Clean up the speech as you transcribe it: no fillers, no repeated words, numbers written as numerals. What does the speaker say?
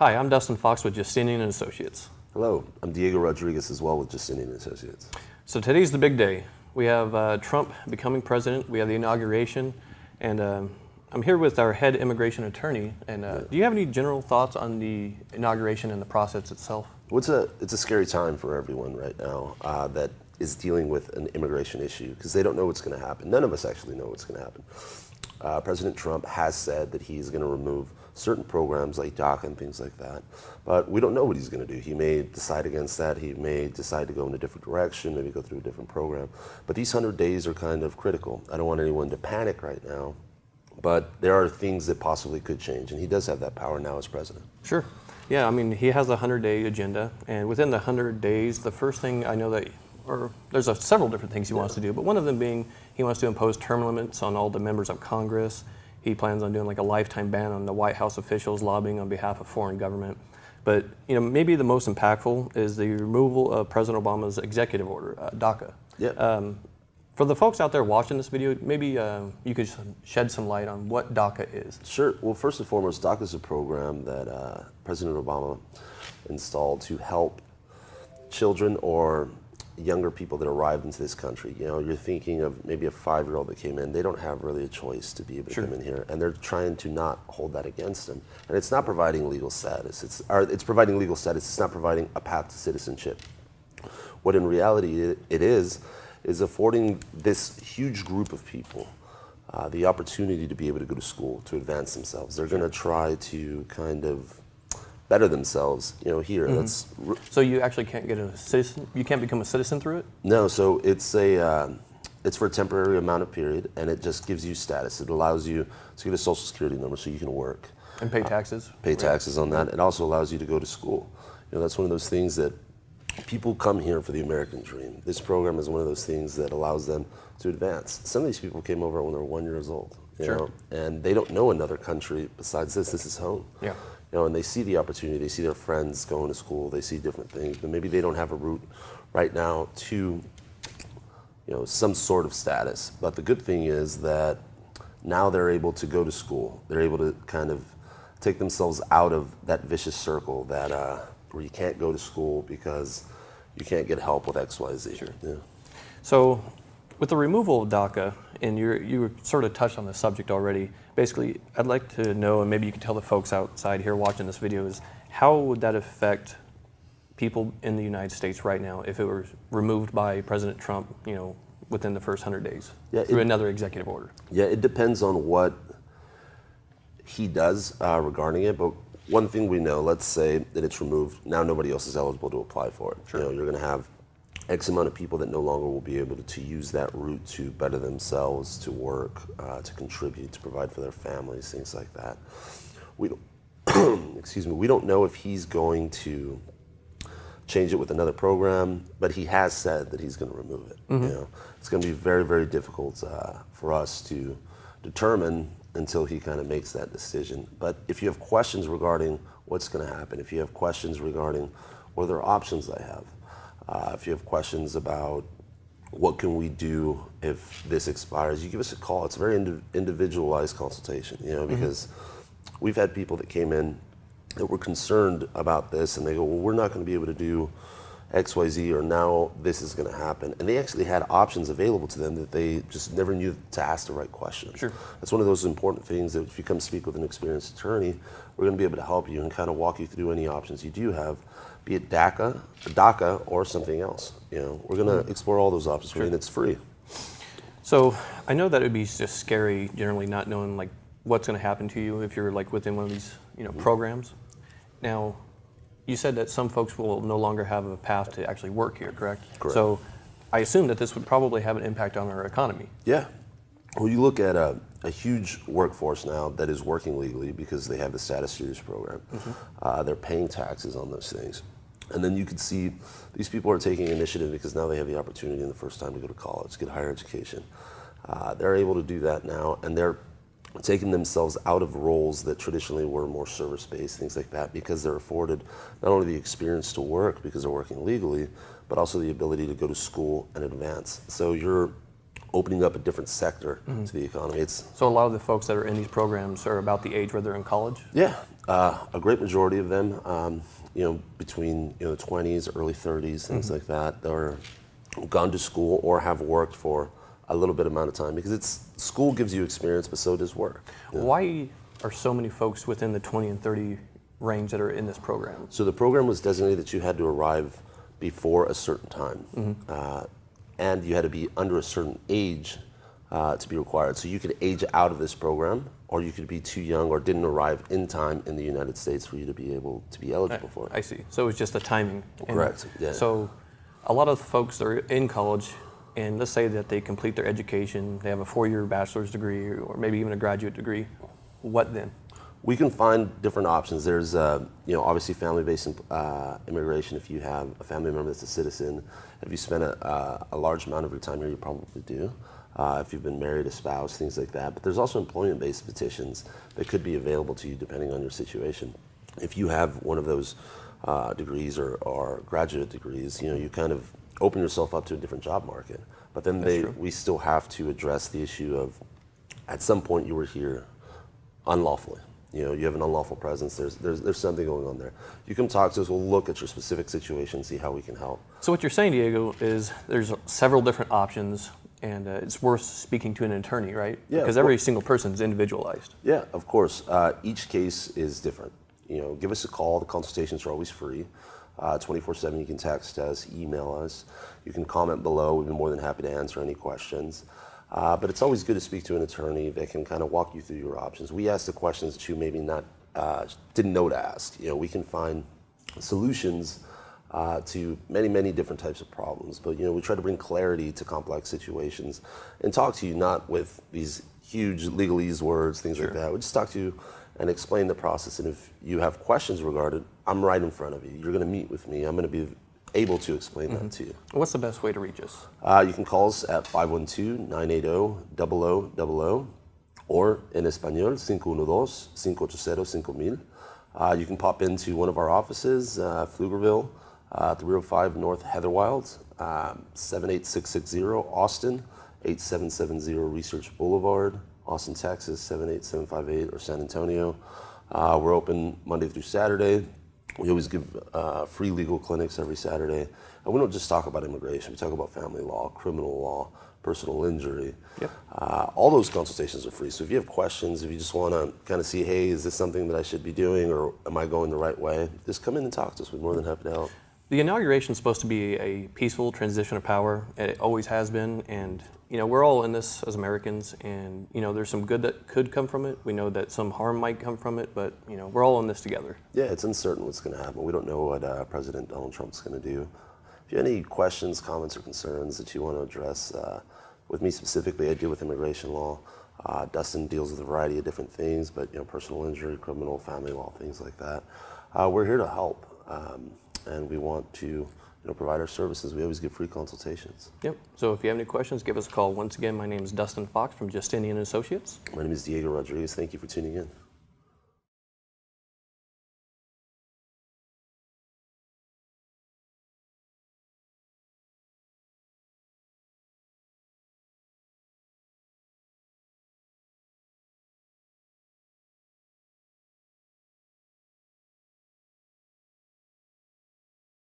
Hi, I'm Dustin Fox with Justinian and Associates. Hello, I'm Diego Rodriguez as well with Justinian and Associates. So today's the big day. We have Trump becoming president, we have the inauguration, and I'm here with our head immigration attorney. And do you have any general thoughts on the inauguration and the process itself? Well, it's a scary time for everyone right now that is dealing with an immigration issue because they don't know what's going to happen. None of us actually know what's going to happen. President Trump has said that he's going to remove certain programs like DACA and things like that, but we don't know what he's going to do. He may decide against that. He may decide to go in a different direction, maybe go through a different program. But these 100 days are kind of critical. I don't want anyone to panic right now, but there are things that possibly could change, and he does have that power now as president. Sure. Yeah, I mean, he has a 100-day agenda, and within the 100 days, the first thing I know that, or there's several different things he wants to do, but one of them being he wants to impose term limits on all the members of Congress. He plans on doing like a lifetime ban on the White House officials lobbying on behalf of foreign government. But maybe the most impactful is the removal of President Obama's executive order, DACA. Yeah. For the folks out there watching this video, maybe you could shed some light on what DACA is. Sure. Well, first and foremost, DACA is a program that President Obama installed to help children or younger people that arrived into this country. You know, you're thinking of maybe a 5-year-old that came in. They don't have really a choice to be able to come in here, and they're trying to not hold that against them. And it's not providing legal status. It's providing legal status. It's not providing a path to citizenship. What in reality it is affording this huge group of people the opportunity to be able to go to school, to advance themselves. They're going to try to kind of better themselves, here. Mm-hmm. So you actually can't get a citizen? You can't become a citizen through it? No, so it's for a temporary amount of period, and it just gives you status. It allows you to get a social security number so you can work. And pay taxes? Pay taxes on that. It also allows you to go to school. That's one of those things that people come here for the American dream. This program is one of those things that allows them to advance. Some of these people came over when they were 1 year old, and they don't know another country besides this. This is home. Yeah. And they see the opportunity, they see their friends going to school, they see different things, but maybe they don't have a route right now to, some sort of status. But the good thing is that now they're able to go to school. They're able to kind of take themselves out of that vicious circle that where you can't go to school because you can't get help with X, Y, Z. Sure. Yeah. So with the removal of DACA, and you sort of touched on the subject already, basically I'd like to know, and maybe you can tell the folks outside here watching this video, is how would that affect people in the United States right now if it were removed by President Trump, within the first 100 days through another executive order? Yeah, it depends on what he does regarding it, but one thing we know, let's say that it's removed, now nobody else is eligible to apply for it. Sure. You're going to have X amount of people that no longer will be able to use that route to better themselves, to work, to contribute, to provide for their families, things like that. We don't, excuse me, we don't know if he's going to change it with another program, but he has said that he's going to remove it. Mm-hmm. It's going to be very, very difficult for us to determine until he kind of makes that decision. But if you have questions regarding what's going to happen, if you have questions regarding what other options I have, if you have questions about what can we do if this expires, you give us a call. It's a very individualized consultation, because we've had people that came in that were concerned about this, and they go, well, we're not going to be able to do X, Y, Z, or now this is going to happen. And they actually had options available to them that they just never knew to ask the right questions. Sure. That's one of those important things that if you come speak with an experienced attorney, we're going to be able to help you and kind of walk you through any options you do have, be it DACA or something else. We're going to explore all those options for you, and it's free. So I know that it would be just scary generally not knowing like what's going to happen to you if you're like within one of these programs. Now, you said that some folks will no longer have a path to actually work here, correct? Correct. So I assume that this would probably have an impact on our economy. Yeah. Well, you look at a huge workforce now that is working legally because they have the status students program. Mm-hmm. They're paying taxes on those things. And then you can see these people are taking initiative because now they have the opportunity in the first time to go to college, get higher education. They're able to do that now, and they're taking themselves out of roles that traditionally were more service-based, things like that, because they're afforded not only the experience to work because they're working legally, but also the ability to go to school and advance. So you're opening up a different sector to the economy. It's So a lot of the folks that are in these programs are about the age where they're in college? yeah, a great majority of them, between the 20s, early 30s, things like that, they're gone to school or have worked for a little bit amount of time because school gives you experience, but so does work. Why are so many folks within the 20 and 30 range that are in this program? So the program was designated that you had to arrive before a certain time, and you had to be under a certain age to be required. So you could age out of this program, or you could be too young or didn't arrive in time in the United States for you to be able to be eligible for it. I see. So it's just the timing. And Correct, yeah. So a lot of folks that are in college, and let's say that they complete their education, they have a 4-year bachelor's degree or maybe even a graduate degree. What then? We can find different options. There's, obviously family-based immigration. If you have a family member that's a citizen, if you spend a large amount of your time here, you probably do. If you've been married, a spouse, things like that. But there's also employment-based petitions that could be available to you depending on your situation. If you have one of those degrees or graduate degrees, you kind of open yourself up to a different job market. But then we still have to address the issue of, at some point you were here unlawfully. You have an unlawful presence. There's something going on there. You come talk to us. We'll look at your specific situation, see how we can help. So what you're saying, Diego, is there's several different options, and it's worth speaking to an attorney, right? Yeah, because every single person is individualized. Yeah, of course. Each case is different. Give us a call. The consultations are always free. 24/7. You can text us, email us. You can comment below. We'd be more than happy to answer any questions. But it's always good to speak to an attorney that can kind of walk you through your options. We ask the questions that you maybe didn't know to ask. We can find solutions to many, many different types of problems. But we try to bring clarity to complex situations and talk to you not with these huge legalese words, things like that. We just talk to you and explain the process. And if you have questions regarding it, I'm right in front of you. You're going to meet with me. I'm going to be able to explain that to you. What's the best way to reach us? You can call us at 512-980-0000 or in Espanol, 512-580-5000. You can pop into one of our offices, Pflugerville, 305 North Heatherwild, 78660 Austin, 8770 Research Boulevard, Austin, Texas, 78758, or San Antonio. We're open Monday through Saturday. We always give free legal clinics every Saturday. And we don't just talk about immigration. We talk about family law, criminal law, personal injury. Yep. All those consultations are free. So if you have questions, if you just want to kind of see, hey, is this something that I should be doing, or am I going the right way, just come in and talk to us. We're more than happy to help. The inauguration is supposed to be a peaceful transition of power. It always has been, and we're all in this as Americans, and there's some good that could come from it. We know that some harm might come from it, but we're all in this together. Yeah, it's uncertain what's going to happen. We don't know what President Donald Trump's going to do. If you have any questions, comments, or concerns that you want to address with me specifically, I deal with immigration law. Dustin deals with a variety of different things, but personal injury, criminal, family law, things like that. We're here to help. And we want to provide our services. We always give free consultations. Yep. So if you have any questions, give us a call. Once again, my name is Dustin Fox from Justinian Associates. My name is Diego Rodriguez. Thank you for tuning in.